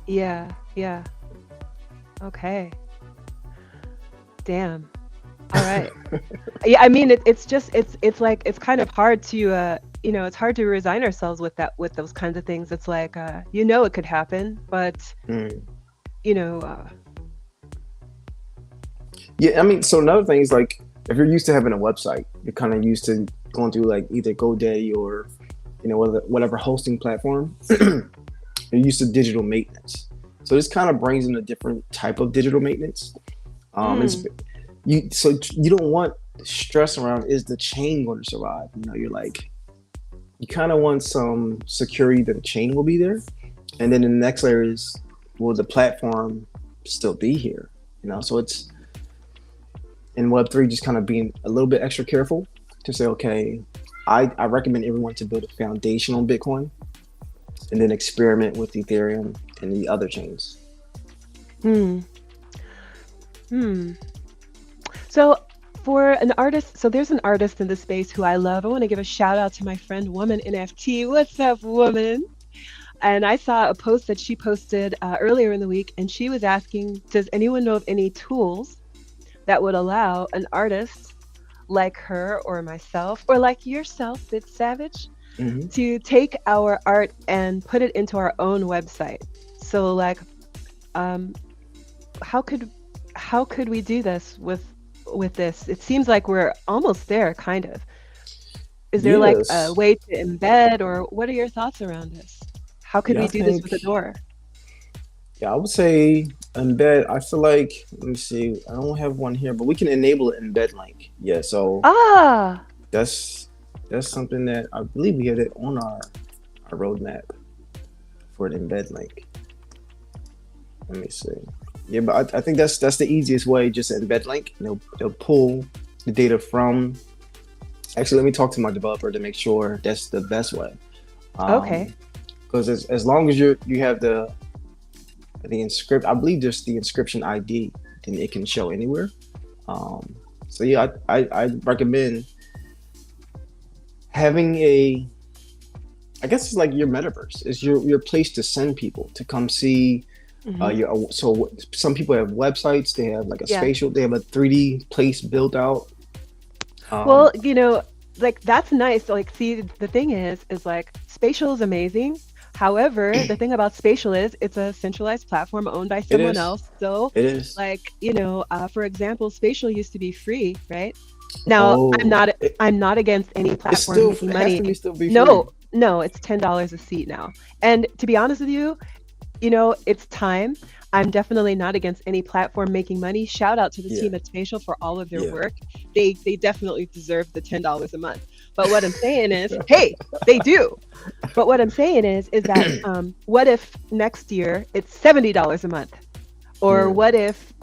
Yeah. Okay. Damn. All right. Yeah, I mean it's just it's like it's kind of hard to it's hard to resign ourselves with that with those kinds of things. It's like it could happen, but Mm. you know Yeah, I mean, so another thing is like if you're used to having a website, you're kind of used to going through like either GoDaddy or whatever hosting platform. You're used to digital maintenance, so this kind of brings in a different type of digital maintenance. It's mm, you don't want stress around is the chain going to survive? You're like you kind of want some security that the chain will be there, and then the next layer is will the platform still be here? So it's in Web3 just kind of being a little bit extra careful to say, okay, I recommend everyone to build a foundation on Bitcoin and then experiment with Ethereum and the other chains. hmm. Hmm. So for an artist, so there's an artist in the space who I love. I want to give a shout out to my friend Woman NFT. What's up, Woman? And I saw a post that she posted earlier in the week, and she was asking, does anyone know of any tools that would allow an artist like her or myself or like yourself, Bit Savage, Hmm. to take our art and put it into our own website? So like, um, how could how could we do this with this? It seems like we're almost there, kind of. Is there like a Yes. way to embed, or what are your thoughts around this? How could Yeah, we I do this think, with Adora? yeah, I would say embed. I feel like, let me see, I don't have one here, but we can enable an embed link. Yeah, so Ah, that's that's something that I believe we had it on our roadmap for an embed link. Let me see. Yeah, but I think that's the easiest way, just an embed link. They'll pull the data from. Actually, let me talk to my developer to make sure that's the best way. okay. Um, because as long as you have the inscript, I believe just the inscription ID, then it can show anywhere. Um, so yeah, I recommend having I guess it's like your metaverse. It's your place to send people to come see. Hmm. So some people have websites. They have like a Yeah. spatial. They have a 3D place built out. Well, Um, like that's nice. Like, see, the thing is like Spatial is amazing. However, the thing about Spatial is it's a centralized platform owned by it someone is. else. So, It is. like, for example, Spatial used to be free, right? Now, Oh, I'm not against any platform making it has money. to be still be free. No, no, it's $10 a seat now. And to be honest with you, it's time. I'm definitely not against any platform making money. Shout out to the Yeah, team at Spatial for all of their yeah, work. They definitely deserve the $10 a month. But what I'm saying is, hey, they do. But what I'm saying is that what if next year it's $70 a month? Or mm, what if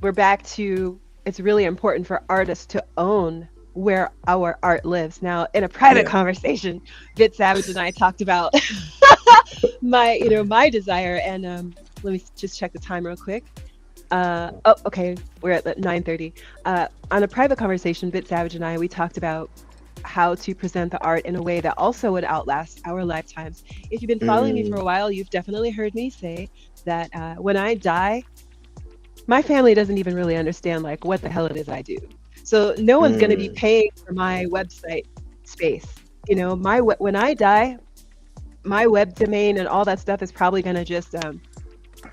we're back to it's really important for artists to own where our art lives. Now, in a private yeah. conversation, Bit Savage and I talked about my desire, and let me just check the time real quick. Oh, okay, we're at 9:30. On a private conversation, Bit Savage and I, we talked about how to present the art in a way that also would outlast our lifetimes. If you've been following me for Mm, a while, you've definitely heard me say that when I die, my family doesn't even really understand like what the hell it is I do. So no one's going to be mm, paying for my website space. When I die, my web domain and all that stuff is probably going to just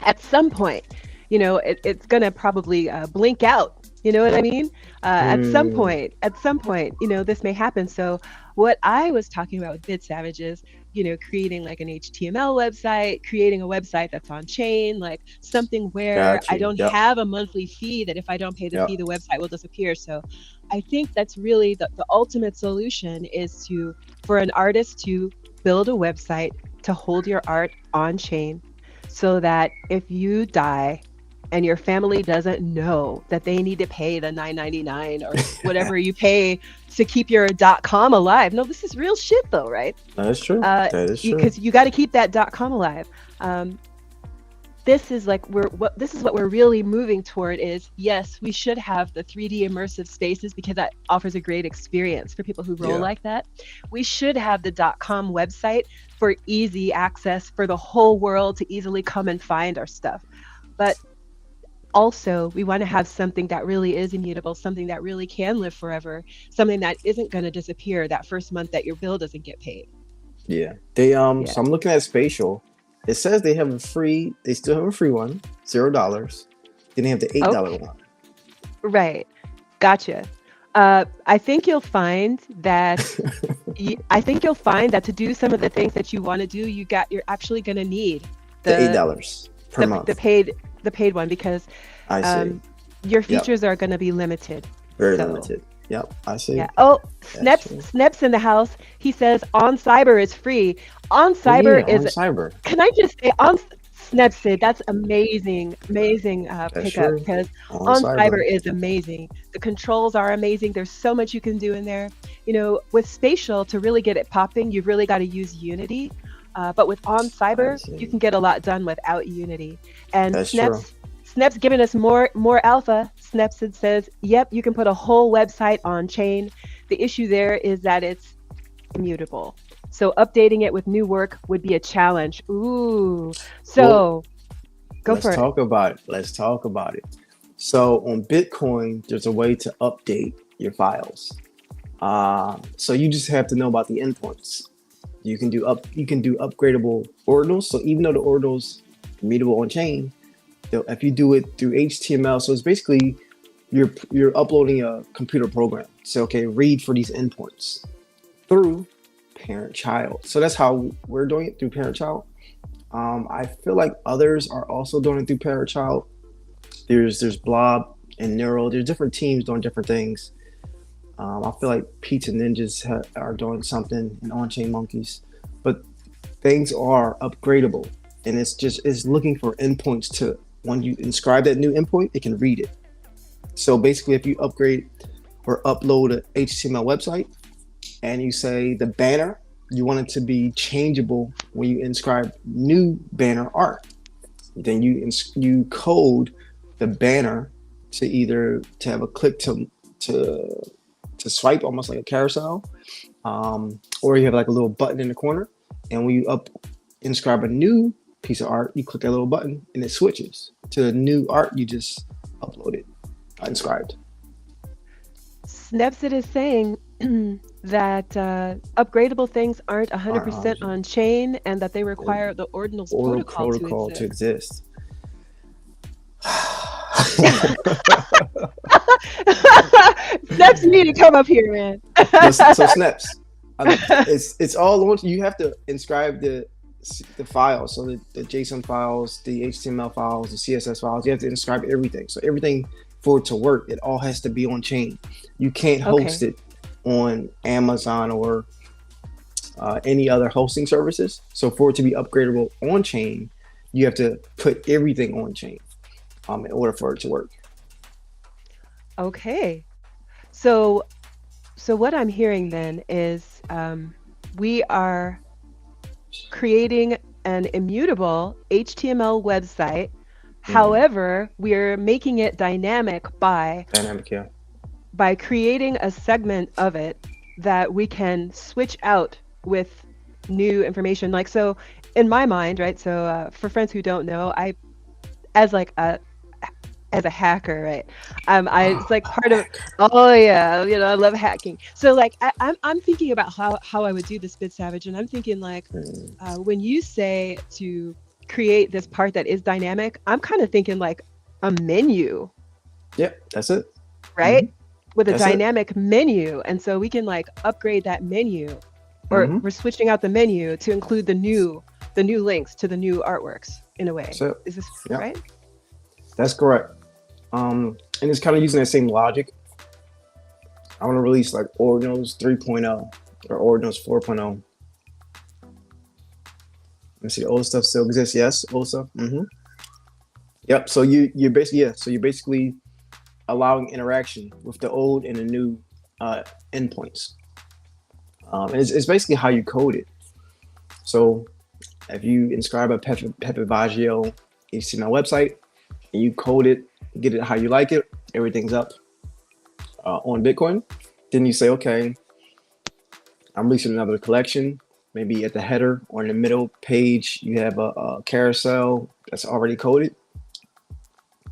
at some point, it's going to probably blink out. You know what I mean? mm. At some point, this may happen. So what I was talking about with Bit Savage is, creating like an HTML website, creating a website that's on chain, like something where Got I you. don't Yep. have a monthly fee that if I don't pay the fee, Yep. the website will disappear. So I think that's really the ultimate solution is for an artist to build a website to hold your art on chain so that if you die and your family doesn't know that they need to pay the 9.99 or whatever you pay to keep your .com alive. No, this is real shit though, right? That is true. That is true. Because you got to keep that .com alive. Um, this is like this is what we're really moving toward is yes, we should have the 3D immersive spaces because that offers a great experience for people who roll Yeah. like that. We should have the .com website for easy access for the whole world to easily come and find our stuff. But also we want to have something that really is immutable, something that really can live forever, something that isn't going to disappear that first month that your bill doesn't get paid. Yeah. They Yeah. so I'm looking at Spatial. It says they still have a free one, $0. Then they have the $8 Okay. one. Right. Gotcha. I think you'll find that I think you'll find that to do some of the things that you want to do, you're actually going to need The the $8 per the month. paid one because I see. um, your Yep. features are going to be limited. Very So limited. Yep. I yeah. see. Oh, That's Snaps true. Snaps in the house. He says on Cyber is free. On Oh yeah, Cyber on is. cyber. Can I just say on Snaps said that's amazing, amazing That's pickup true. because On on Cyber cyber. is amazing. The controls are amazing. There's so much you can do in there. You know, with Spatial to really get it popping, you've really got to use Unity. But with on I Cyber, you can see. get a lot done without Unity. And That's true. Snaps giving us more alpha. Snaps says, "Yep, you can put a whole website on chain." The issue there is that it's immutable. So updating it with new work would be a challenge. Ooh. Well, So go let's for it. talk about it. Let's talk about it. So on Bitcoin, there's a way to update your files. So you just have to know about the endpoints. You can do upgradable ordinals. So even though the ordinals immutable on chain, if you do it through HTML, so it's basically you're uploading a computer program. So okay, read for these endpoints through parent child. So that's how we're doing it through parent child. I feel like others are also doing it through parent child. There's Blob and Neural. There's different teams doing different things. I feel like Pizza Ninjas are doing something in On Chain Monkeys, but things are upgradable, and it's looking for endpoints to when you inscribe that new endpoint, it can read it. So basically, if you upgrade or upload a HTML website and you say the banner, you want it to be changeable when you inscribe new banner art. Then you code the banner to either to have a click to to swipe almost like a carousel, or you have like a little button in the corner, and when you up inscribe a new piece of art, you click that little button and it switches to the new art you just uploaded, inscribed. Snepsit is saying that upgradable things aren't Art 100% on on chain and that they the require the ordinals oral protocol to protocol to exist. exist. Snaps need to come up here, man. But so snaps, it's all on. You have to inscribe the files, so the JSON files, the HTML files, the CSS files. You have to inscribe everything. So everything for it to work, it all has to be on chain. You can't host Okay. it on Amazon or any other hosting services. So for it to be upgradable on chain, you have to put everything on chain in order for it to work. Okay. So so what I'm hearing then is we are creating an immutable HTML website. Mm-hmm. However, we're making it dynamic Dynamic, yeah. by creating a segment of it that we can switch out with new information. Like so, in my mind, right? So for friends who don't know, I as like a as a hacker, right? I it's like part of. Oh yeah, you know I love hacking. So like I'm thinking about how I would do this bit savage, and I'm thinking like Mm, when you say to create this part that is dynamic, I'm kind of thinking like a menu, yep, that's it. right? Hmm. With a That's it. dynamic menu, and so we can like upgrade that menu, or Hmm. we're switching out the menu to include the new links to the new artworks in a way. That's it. Is this Yeah, right? that's correct. And it's kind of using that same logic. I want to release like Ordinals 3.0 or Ordinals 4.0. Let me see. The old stuff still exists. Yes, old stuff. Hmm. Yep. So you're basically yeah. So you're basically allowing interaction with the old and the new uh, endpoints. And it's basically how you code it. So if you inscribe a Pepe Baggio HTML website and you code it, get it how you like it, everything's up on Bitcoin. Then you say, okay, I'm releasing another collection. Maybe at the header or in the middle page, you have a carousel that's already coded.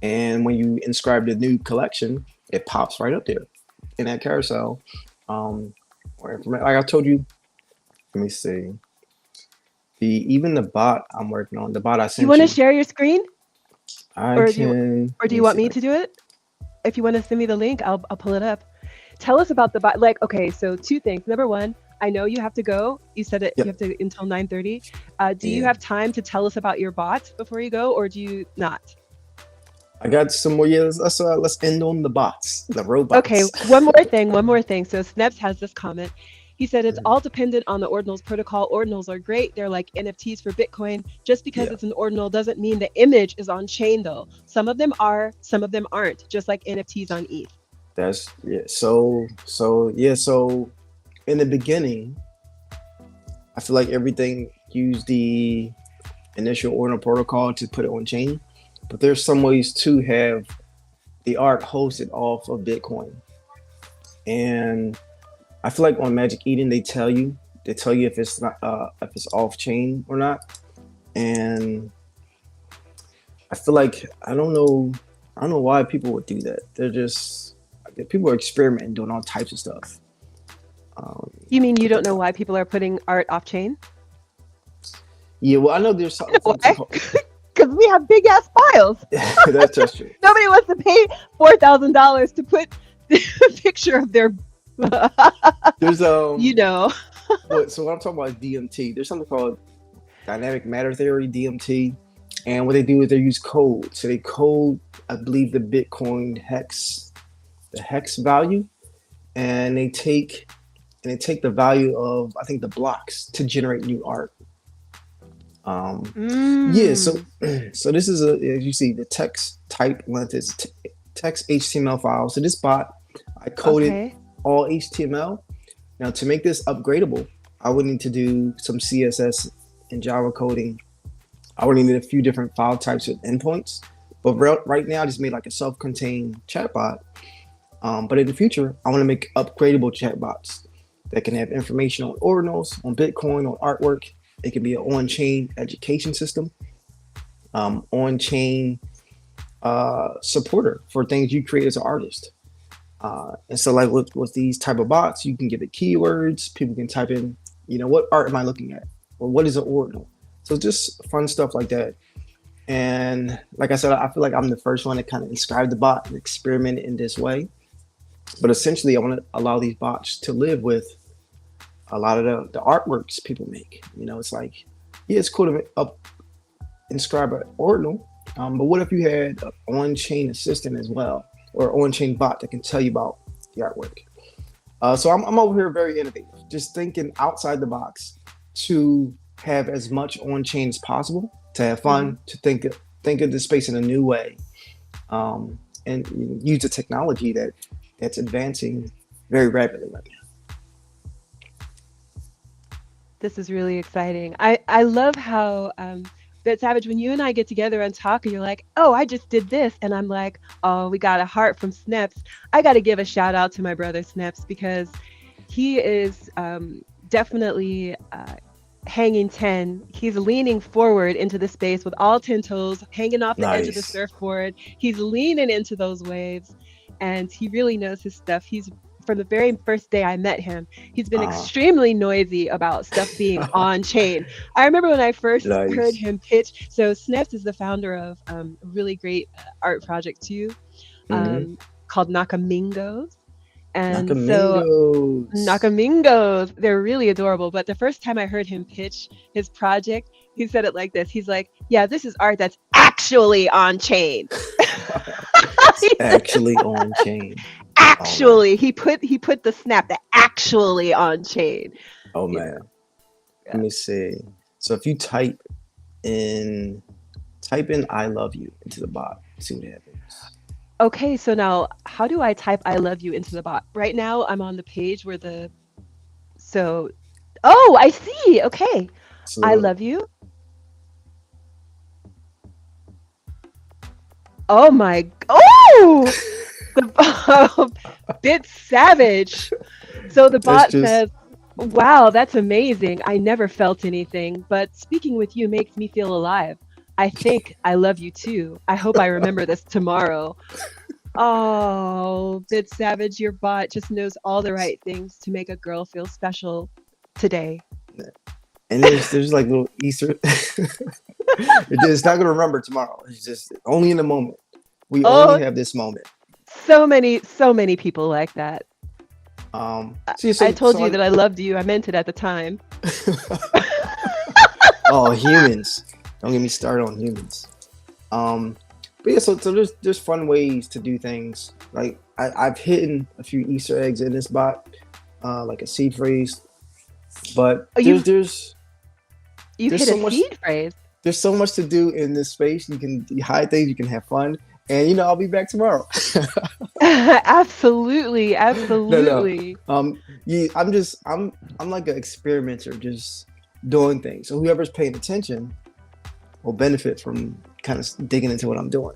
And when you inscribe the new collection, it pops right up there in that carousel. Um, like I told you, let me see. Even the bot I'm working on, the bot I You sent want to you, share your screen, I or can. or Let do me you want see if me I to can. do it? If you want to send me the link, I'll pull it up. Tell us about the bot. Like, okay, so two things. Number one, I know you have to go. You said it. You Yep. have to until 9:30. Do you Yeah. have time to tell us about your bot before you go, or do you not? I got some more. Yeah, let's end on the bots, the Okay, robots. one more thing, one more thing. So Snaps has this comment. He said it's Mhm. all dependent on the ordinals protocol. Ordinals are great. They're like NFTs for Bitcoin. Just because Yeah, it's an ordinal doesn't mean the image is on chain though. Some of them are, some of them aren't, just like NFTs on ETH. that's yeah. So in the beginning, I feel like everything used the initial ordinal protocol to put it on chain, but there's some ways to have the art hosted off of Bitcoin. And I feel like on Magic Eden they tell you if it's not if it's off chain or not. And I feel like I don't know why people would do that. They're just people are experimenting doing all types of stuff. Um, You mean you but don't know why people are putting art off chain? yeah, well, I know there's something Why? called Because we have big ass files. that's just true. Nobody wants to pay $4,000 to put the picture of their, There's you know. so what I'm talking about is DMT. There's something called dynamic matter theory, DMT, and what they do is they use code. So they code, I believe, the Bitcoin hex, the hex value, and they take the value of I think the blocks to generate new art. Yeah, so Mm, so this is a as you see the text type length is text HTML file. So this bot I coded okay. all HTML. Now to make this upgradable, I would need to do some CSS and Java coding. I would need a few different file types and endpoints. But right now, I just made like a self-contained chatbot. But in the future, I want to make upgradable chatbots that can have information on ordinals, on Bitcoin, on artwork. It can be an on-chain education system, on-chain supporter for things you create as an artist. And so, like with these type of bots, you can give it keywords. People can type in, what art am I looking at, or what is an ordinal. So just fun stuff like that. And like I said, I feel like I'm the first one to kind of inscribe the bot and experiment in this way. But essentially, I want to allow these bots to live with a lot of the artworks people make. It's like, yeah, it's cool to inscribe an ordinal, but what if you had an on-chain assistant as well, or an on-chain bot that can tell you about the artwork? So I'm over here very innovative, just thinking outside the box to have as much on-chain as possible, to have Hmm. fun, to think of the space in a new way, and use the technology that's advancing very rapidly right This is really exciting. I love how, Bit Savage, when you and I get together and talk, and you're like, "Oh, I just did this," and I'm like, "Oh, we got a heart from Snips." I got to give a shout out to my brother Snips because he is, definitely, hanging 10. He's leaning forward into the space with all 10 toes, hanging off the now. edge of the Nice. surfboard. He's leaning into those waves, and he really knows his stuff. He's From the very first day I met him, he's been Uh, extremely noisy about stuff being on chain. I remember when I first heard nice. him pitch. So Snaps is the founder of, a really great, art project too, Mm-hmm. um, called Nakamingos. And so Nakamingos. Nakamingos, they're really adorable. But the first time I heard him pitch his project, he said it like this. He's like, "Yeah, this is art that's actually on chain." It's actually on chain. Oh man. Actually, he put the snap, the actually on chain. Oh You man. know. Let Yeah. me see. So if you in type in "I love you" into the bot, see what happens. Okay, so now how do I type "I love you" into the bot? Right now I'm on the page where the so oh, I see. Okay. I So love you. Oh my oh, the bit savage. So the that's bot just says, "Wow, that's amazing. I never felt anything, but speaking with you makes me feel alive." I think I love you too. I hope I remember this tomorrow. Oh, Bit Savage, your bot just knows all the right things to make a girl feel special today. And there's like little Easter. It's not gonna remember tomorrow. It's just only in the moment. We only Oh, have this moment. so many people like that. See, I so told so you that I loved you. I meant it at the time. oh, humans. Don't get me started on humans. Um, but yeah, so there's fun ways to do things. Like I've hidden a few Easter eggs in this bot, like a seed phrase. But Oh, you've there's hit a so much seed phrase. there's so much to do in this space. You hide things, you can have fun, and I'll be back tomorrow. Absolutely, No, no. absolutely. I'm like an experimenter, just doing things. So whoever's paying attention will benefit from kind of digging into what I'm doing.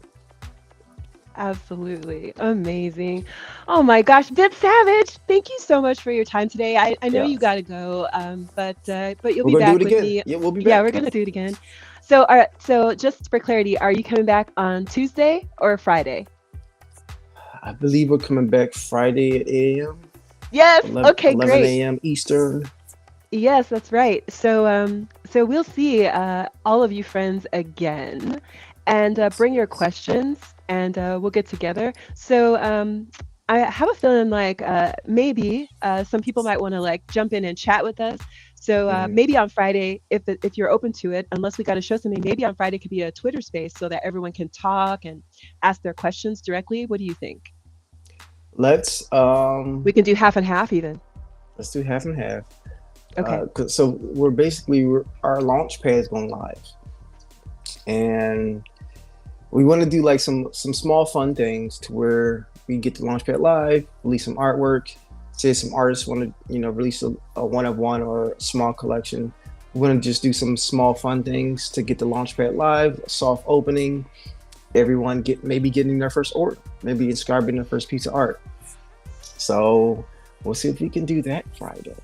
Absolutely. Amazing. Oh my gosh, Bit Savage, thank you so much for your time today. I know Yeah, you gotta go, but you'll we're be gonna do it back with again. me. Yeah, we'll be Yeah, back. we're gonna do it again. So just for clarity, are you coming back on Tuesday or Friday? I believe we're coming back Friday at 8 a.m. Yes. 11, Okay, 11 great. a.m. Eastern. Yes, that's right. So we'll see all of you friends again, and bring your questions, and we'll get together. I have a feeling like maybe some people might want to like jump in and chat with us. So Mhm. maybe on Friday, if you're open to it, unless we got to show something, maybe on Friday could be a Twitter space so that everyone can talk and ask their questions directly. What do you think? Let's We can do half and half even. let's do half and half. Okay. So our launch pad is going live, and we want to do like some small fun things to where we get the launchpad live, release some artwork. Say some artists want to release a one of one or a small collection. We want to just do some small fun things to get the launchpad live, a soft opening. Everyone getting their first order, maybe inscribing their first piece of art. So we'll see if we can do that Friday.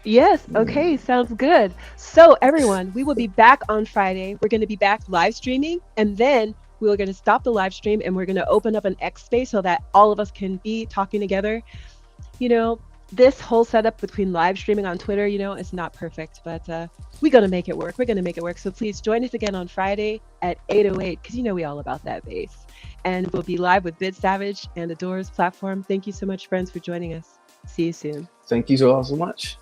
Yes, Mm. okay, sounds good. So, everyone, we will be back on Friday. We're going to be back live streaming, and then we're going to stop the live stream and we're going to open up an X space so that all of us can be talking together. You know, this whole setup between live streaming on Twitter, is not perfect, but we're going to make it work. We're going to make it work. So, please join us again on Friday at 8:08 because we all about that bass. And we'll be live with Bit Savage and Adore's platform. Thank you so much, friends, for joining us. See you soon. Thank you so much.